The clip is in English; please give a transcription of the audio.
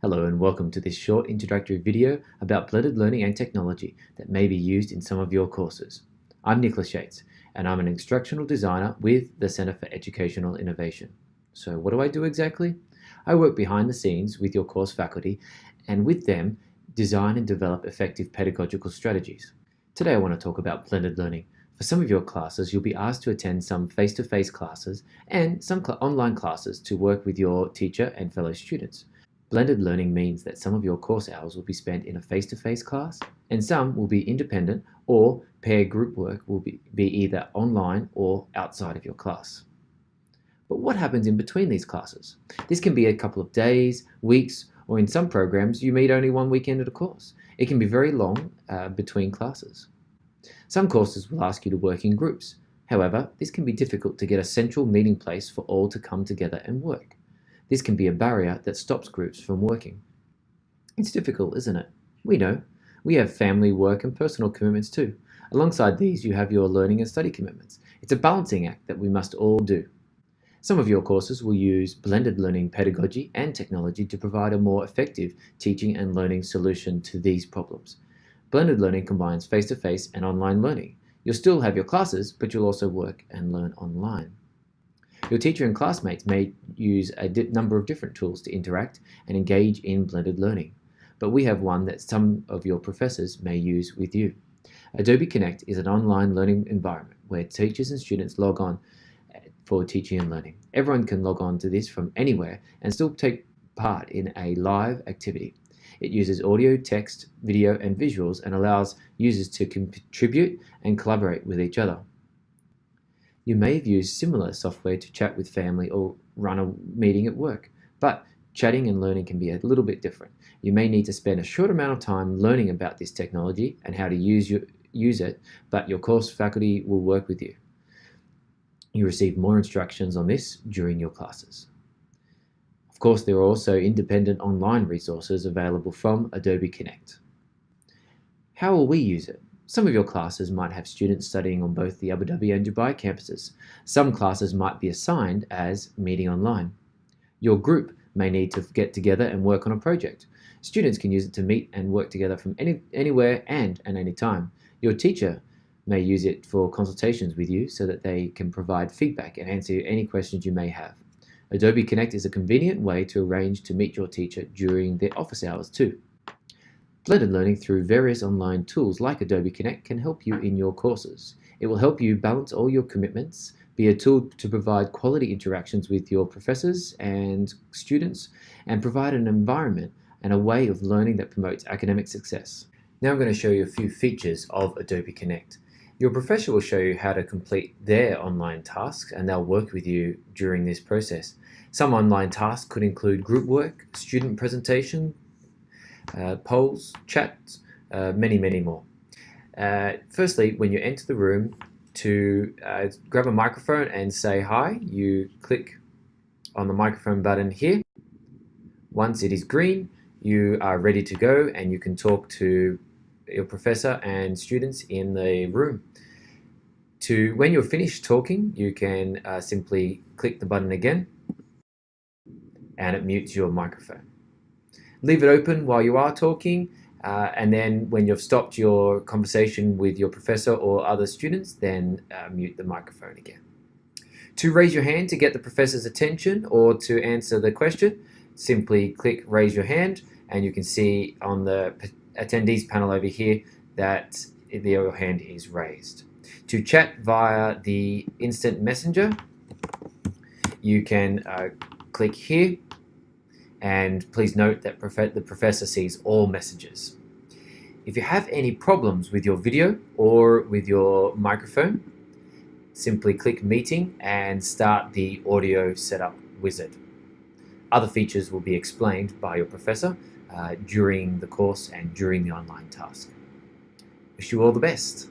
Hello and welcome to this short introductory video about blended learning and technology that may be used in some of your courses. I'm Nicholas Yates and I'm an instructional designer with the Center for Educational Innovation. So what do I do exactly? I work behind the scenes with your course faculty and with them design and develop effective pedagogical strategies. Today I want to talk about blended learning. For some of your classes, you'll be asked to attend some face-to-face classes and some online classes to work with your teacher and fellow students. Blended learning means that some of your course hours will be spent in a face-to-face class, and some will be independent or pair group work will be either online or outside of your class. But what happens in between these classes? This can be a couple of days, weeks, or in some programs you meet only one weekend at a course. It can be very long between classes. Some courses will ask you to work in groups. However, this can be difficult to get a central meeting place for all to come together and work. This can be a barrier that stops groups from working. It's difficult, isn't it? We know. We have family, work, and personal commitments too. Alongside these, you have your learning and study commitments. It's a balancing act that we must all do. Some of your courses will use blended learning pedagogy and technology to provide a more effective teaching and learning solution to these problems. Blended learning combines face-to-face and online learning. You'll still have your classes, but you'll also work and learn online. Your teacher and classmates may use a number of different tools to interact and engage in blended learning, but we have one that some of your professors may use with you. Adobe Connect is an online learning environment where teachers and students log on for teaching and learning. Everyone can log on to this from anywhere and still take part in a live activity. It uses audio, text, video, and visuals and allows users to contribute and collaborate with each other. You may have used similar software to chat with family or run a meeting at work, but chatting and learning can be a little bit different. You may need to spend a short amount of time learning about this technology and how to use it, but your course faculty will work with you. You receive more instructions on this during your classes. Of course, there are also independent online resources available from Adobe Connect. How will we use it? Some of your classes might have students studying on both the Abu Dhabi and Dubai campuses. Some classes might be assigned as meeting online. Your group may need to get together and work on a project. Students can use it to meet and work together from anywhere and at any time. Your teacher may use it for consultations with you so that they can provide feedback and answer any questions you may have. Adobe Connect is a convenient way to arrange to meet your teacher during their office hours too. Blended learning through various online tools like Adobe Connect can help you in your courses. It will help you balance all your commitments, be a tool to provide quality interactions with your professors and students, and provide an environment and a way of learning that promotes academic success. Now I'm going to show you a few features of Adobe Connect. Your professor will show you how to complete their online tasks and they'll work with you during this process. Some online tasks could include group work, student presentation, polls, chats, many more. Firstly, when you enter the room, to grab a microphone and say hi, you click on the microphone button here. Once it is green, you are ready to go and you can talk to your professor and students in the room. When you're finished talking, you can simply click the button again and it mutes your microphone. Leave it open while you are talking, and then when you've stopped your conversation with your professor or other students, then mute the microphone again. To raise your hand to get the professor's attention or to answer the question, simply click raise your hand and you can see on the attendees panel over here that your hand is raised. To chat via the instant messenger, you can click here. And please note that the professor sees all messages. If you have any problems with your video or with your microphone, simply click Meeting and start the audio setup wizard. Other features will be explained by your professor during the course and during the online task. Wish you all the best.